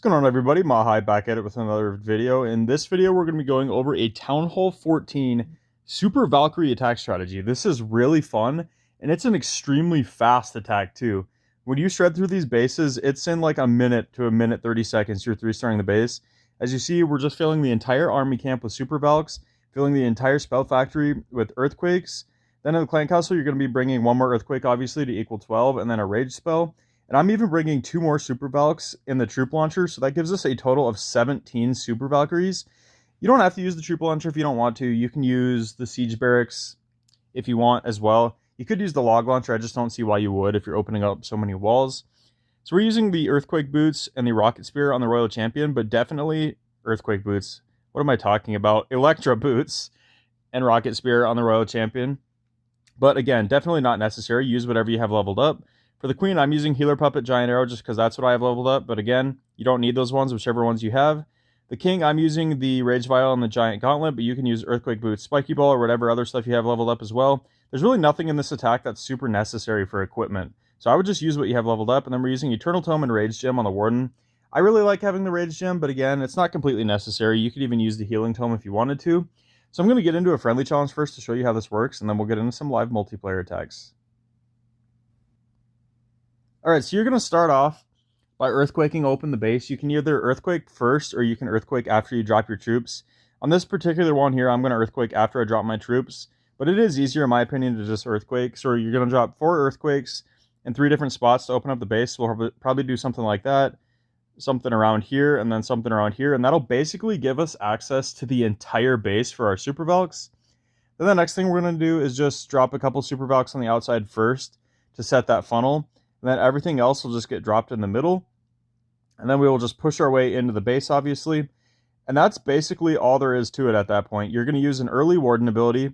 Going on, everybody? Mahai back at it with another video. In this video, we're going to be going over a TownHall 14 Super Valkyrie attack strategy. This is really fun, and it's an extremely fast attack too. When you shred through these bases, it's in like a minute to a minute 30 seconds. You're 3-starring the base. As you see, we're just filling the entire army camp with Super Valks, filling the entire spell factory with Earthquakes. Then in the clan castle, you're going to be bringing one more Earthquake, obviously, to equal 12, and then a Rage spell. And I'm even bringing 2 more Super Valks in the Troop Launcher, so that gives us a total of 17 Super Valkyries. You don't have to use the Troop Launcher if you don't want to. You can use the Siege Barracks if you want as well. You could use the Log Launcher, I just don't see why you would if you're opening up so many walls. So we're using the Earthquake Boots and the Rocket Spear on the Royal Champion, but definitely Earthquake Boots. What am I talking about? Electra Boots and Rocket Spear on the Royal Champion. But again, definitely not necessary. Use whatever you have leveled up. For the Queen, I'm using Healer Puppet, Giant Arrow, just because that's what I have leveled up. But again, you don't need those ones, whichever ones you have. The King, I'm using the Rage Vial and the Giant Gauntlet, but you can use Earthquake Boots, Spiky Ball, or whatever other stuff you have leveled up as well. There's really nothing in this attack that's super necessary for equipment. So I would just use what you have leveled up, and then we're using Eternal Tome and Rage Gem on the Warden. I really like having the Rage Gem, but again, it's not completely necessary. You could even use the Healing Tome if you wanted to. So I'm going to get into a friendly challenge first to show you how this works, and then we'll get into some live multiplayer attacks. Alright, so you're going to start off by Earthquaking open the base. You can either Earthquake first, or you can Earthquake after you drop your troops. On this particular one here, I'm going to Earthquake after I drop my troops, but it is easier, in my opinion, to just Earthquake. So you're going to drop 4 Earthquakes in 3 different spots to open up the base. We'll probably do something like that, something around here, and then something around here, and that'll basically give us access to the entire base for our Super Valks. Then the next thing we're going to do is just drop a couple Super Valks on the outside first to set that funnel. And then everything else will just get dropped in the middle. And then we will just push our way into the base, obviously. And that's basically all there is to it at that point. You're going to use an early Warden ability.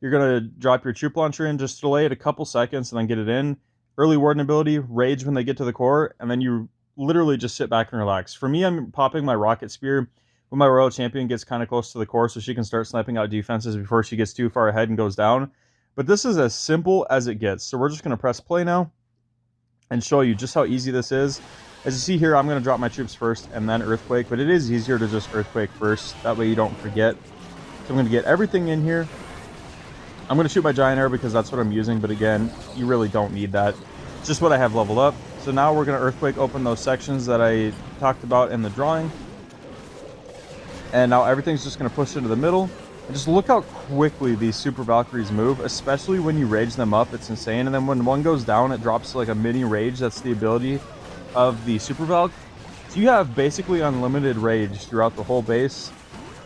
You're going to drop your Troop Launcher in, just delay it a couple seconds and then get it in. Early Warden ability, Rage when they get to the core, and then you literally just sit back and relax. For me, I'm popping my Rocket Spear when my Royal Champion gets kind of close to the core so she can start sniping out defenses before she gets too far ahead and goes down. But this is as simple as it gets. So we're just going to press play now and show you just how easy this is. As you see here, I'm going to drop my troops first and then Earthquake, but it is easier to just Earthquake first. That way you don't forget. So I'm going to get everything in here. I'm going to shoot my Giant Arrow because that's what I'm using, but again, you really don't need that. It's just what I have leveled up. So now we're going to Earthquake open those sections that I talked about in the drawing. And now everything's just going to push into the middle. And just look how quickly these Super Valkyries move, especially when you rage them up. It's insane. And then when one goes down, it drops like a mini rage. That's the ability of the Super Valk. So you have basically unlimited rage throughout the whole base.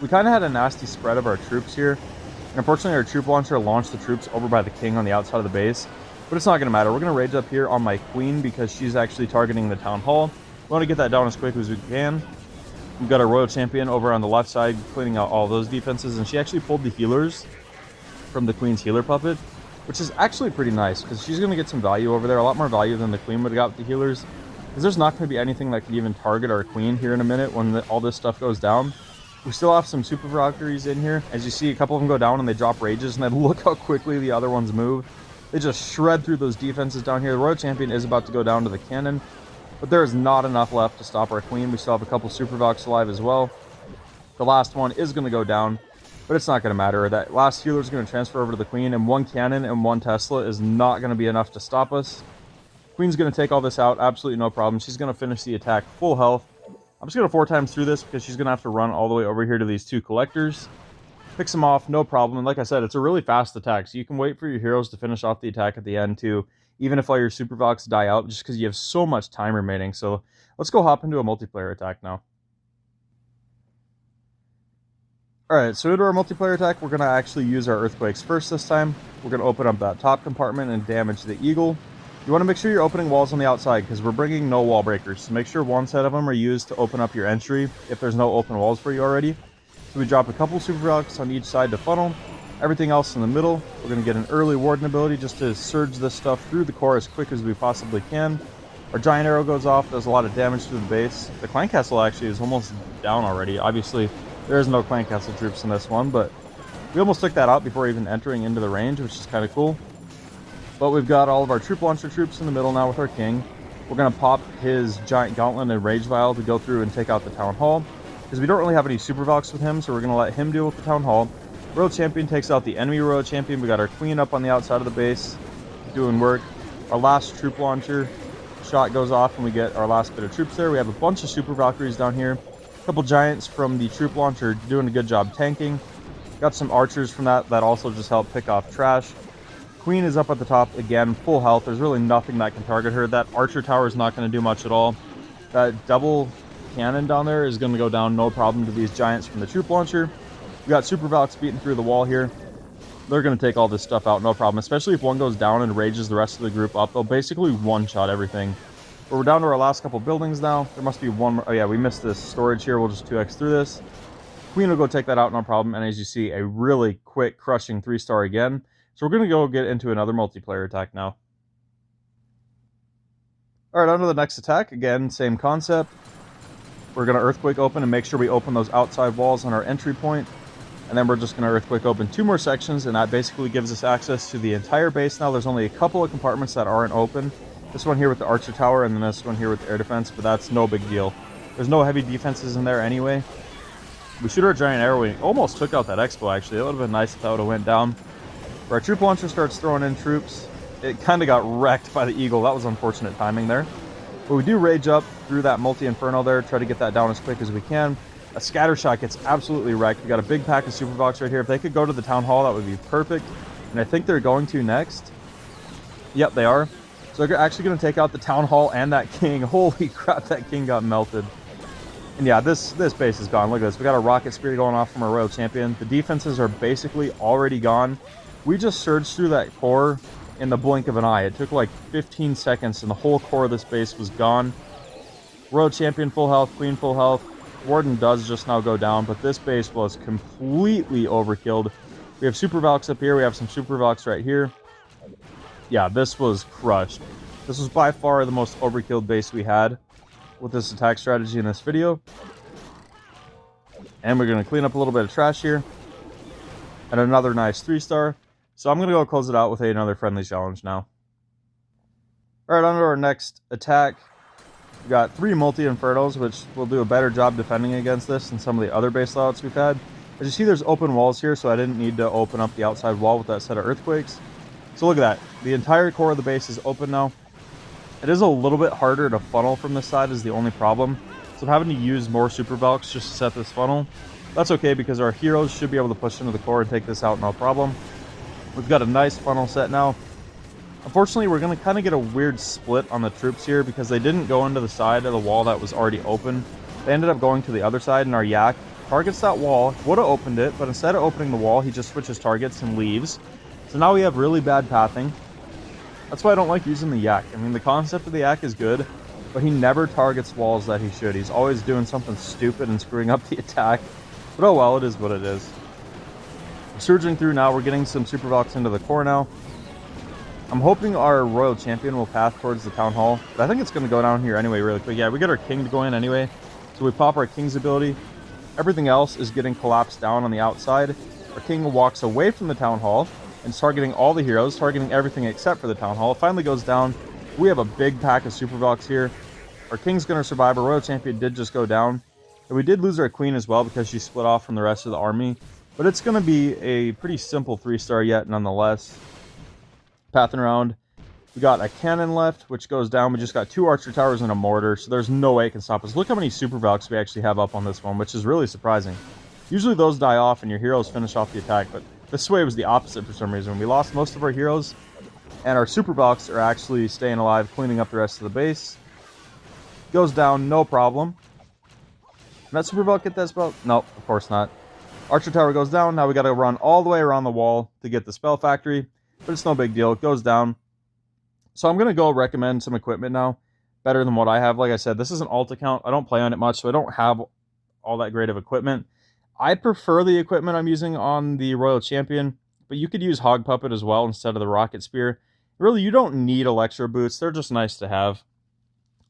We kind of had a nasty spread of our troops here. And unfortunately, our Troop Launcher launched the troops over by the King on the outside of the base. But it's not going to matter. We're going to rage up here on my Queen because she's actually targeting the Town Hall. We want to get that down as quick as we can. We've got our Royal Champion over on the left side cleaning out all those defenses, and she actually pulled the healers from the Queen's Healer Puppet, which is actually pretty nice because she's going to get some value over there, a lot more value than the Queen would have got with the healers, because there's not going to be anything that could even target our Queen here in a minute when all this stuff goes down. We still have some Super Valkyries in here. As you see, a couple of them go down and they drop rages, and then look how quickly the other ones move. They just shred through those defenses down here. The Royal Champion is about to go down to the cannon, but there is not enough left to stop our Queen. We still have a couple Super Valks alive as well. The last one is going to go down, but it's not going to matter. That last healer is going to transfer over to the Queen, and 1 cannon and 1 Tesla is not going to be enough to stop us. Queen's going to take all this out, absolutely no problem. She's going to finish the attack full health. I'm just going to 4 times through this because she's going to have to run all the way over here to these 2 collectors. Picks them off, no problem. And like I said, it's a really fast attack, so you can wait for your heroes to finish off the attack at the end too, even if all your Super Valks die out, just because you have so much time remaining. So let's go hop into a multiplayer attack now. Alright, so into our multiplayer attack, we're going to actually use our Earthquakes first this time. We're going to open up that top compartment and damage the Eagle. You want to make sure you're opening walls on the outside because we're bringing no wall breakers. So make sure 1 set of them are used to open up your entry if there's no open walls for you already. So we drop a couple Super Valks on each side to funnel. Everything else in the middle. We're going to get an early Warden ability just to surge this stuff through the core as quick as we possibly can. Our Giant Arrow goes off, does a lot of damage to the base. The Clan Castle actually is almost down already. Obviously, there is no Clan Castle troops in this one, but we almost took that out before even entering into the range, which is kind of cool. But we've got all of our Troop Launcher troops in the middle now with our King. We're going to pop his giant gauntlet and rage vial to go through and take out the Town Hall, because we don't really have any super Valks with him, so we're going to let him deal with the Town Hall. Royal Champion takes out the enemy Royal Champion. We got our Queen up on the outside of the base doing work. Our last troop launcher shot goes off and we get our last bit of troops there. We have a bunch of super Valkyries down here. A couple giants from the troop launcher doing a good job tanking. Got some archers from that also just help pick off trash. Queen is up at the top again, full health. There's really nothing that can target her. That archer tower is not going to do much at all. That double cannon down there is going to go down no problem to these giants from the troop launcher. We got super Valks beating through the wall here. They're going to take all this stuff out, no problem. Especially if one goes down and rages the rest of the group up. They'll basically one-shot everything. But we're down to our last couple buildings now. There must be one more. Oh yeah, we missed this storage here. We'll just 2x through this. Queen will go take that out, no problem. And as you see, a really quick, crushing 3-star again. So we're going to go get into another multiplayer attack now. Alright, on to the next attack. Again, same concept. We're going to Earthquake open and make sure we open those outside walls on our entry point. And then we're just going to Earthquake open 2 more sections, and that basically gives us access to the entire base now. There's only a couple of compartments that aren't open. This one here with the Archer Tower, and then this one here with the Air Defense, but that's no big deal. There's no heavy defenses in there anyway. We shoot our Giant Arrow. We almost took out that Expo, actually. It would have been nice if that would have went down. Our troop launcher starts throwing in troops. It kind of got wrecked by the Eagle. That was unfortunate timing there. But we do rage up through that multi-inferno there, try to get that down as quick as we can. A scatter shot gets absolutely wrecked. We got a big pack of super Valks right here. If they could go to the Town Hall, that would be perfect. And I think they're going to next. Yep, they are. So they're actually going to take out the Town Hall and that King. Holy crap, that King got melted. And yeah, this base is gone. Look at this. We got a Rocket Spear going off from our Royal Champion. The defenses are basically already gone. We just surged through that core in the blink of an eye. It took like 15 seconds and the whole core of this base was gone. Royal Champion full health, Queen full health. Warden does just now go down, but this base was completely overkilled. We have super Valks up here. We have some super Valks right here. Yeah, this was crushed. This was by far the most overkilled base we had with this attack strategy in this video. And we're going to clean up a little bit of trash here. And another nice 3-star. So I'm going to go close it out with another friendly challenge now. Alright, on to our next attack. We got 3 multi-infernos, which will do a better job defending against this than some of the other base layouts we've had. As you see, there's open walls here, so I didn't need to open up the outside wall with that set of earthquakes. So look at that. The entire core of the base is open now. It is a little bit harder to funnel from this side is the only problem. So I'm having to use more super Valks just to set this funnel. That's okay because our heroes should be able to push into the core and take this out no problem. We've got a nice funnel set now. Unfortunately, we're going to kind of get a weird split on the troops here because they didn't go into the side of the wall that was already open. They ended up going to the other side, and our yak targets that wall. Would have opened it, but instead of opening the wall, he just switches targets and leaves. So now we have really bad pathing. That's why I don't like using the yak. I mean, the concept of the yak is good, but he never targets walls that he should. He's always doing something stupid and screwing up the attack. But oh well, it is what it is. Surging through now, we're getting some super Valks into the core now. I'm hoping our Royal Champion will path towards the Town Hall, but I think it's going to go down here anyway really quick. Yeah, we get our King to go in anyway, so we pop our King's ability. Everything else is getting collapsed down on the outside. Our King walks away from the Town Hall and is targeting all the heroes, targeting everything except for the Town Hall. It finally goes down. We have a big pack of super Valks here. Our King's going to survive. Our Royal Champion did just go down. And we did lose our Queen as well because she split off from the rest of the army. But it's going to be a pretty simple 3-star yet nonetheless. Pathing around. We got a cannon left, which goes down. We just got 2 archer towers and a mortar, so there's no way it can stop us. Look how many super Valks we actually have up on this one, which is really surprising. Usually those die off and your heroes finish off the attack, but this way was the opposite for some reason. We lost most of our heroes, and our super Valks are actually staying alive, cleaning up the rest of the base. Goes down, no problem. Can that super Valk get that spell? Nope, of course not. Archer tower goes down. Now we got to run all the way around the wall to get the spell factory, but it's no big deal. It goes down. So I'm going to go recommend some equipment now, better than what I have. Like I said, this is an alt account. I don't play on it much, so I don't have all that great of equipment. I prefer the equipment I'm using on the Royal Champion, but you could use Hog Puppet as well instead of the Rocket Spear. Really, you don't need Electro Boots. They're just nice to have.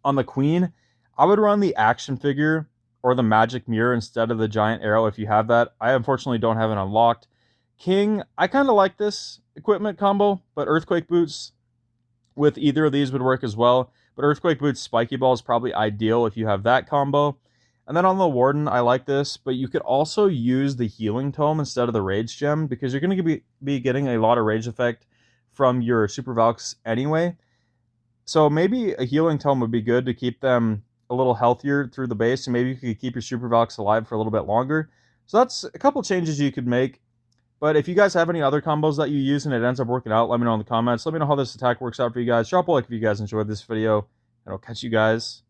On the Queen, I would run the action figure or the magic mirror instead of the giant arrow if you have that. I unfortunately don't have it unlocked. King, I kind of like this equipment combo, but Earthquake Boots with either of these would work as well. But Earthquake Boots Spiky Ball is probably ideal if you have that combo. And then on the Warden, I like this, but you could also use the Healing Tome instead of the Rage Gem, because you're going to be getting a lot of rage effect from your Super Valks anyway. So maybe a Healing Tome would be good to keep them a little healthier through the base, and maybe you could keep your Super Valks alive for a little bit longer. So that's a couple changes you could make. But if you guys have any other combos that you use and it ends up working out, let me know in the comments. Let me know how this attack works out for you guys. Drop a like if you guys enjoyed this video, and I'll catch you guys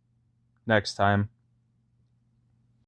next time.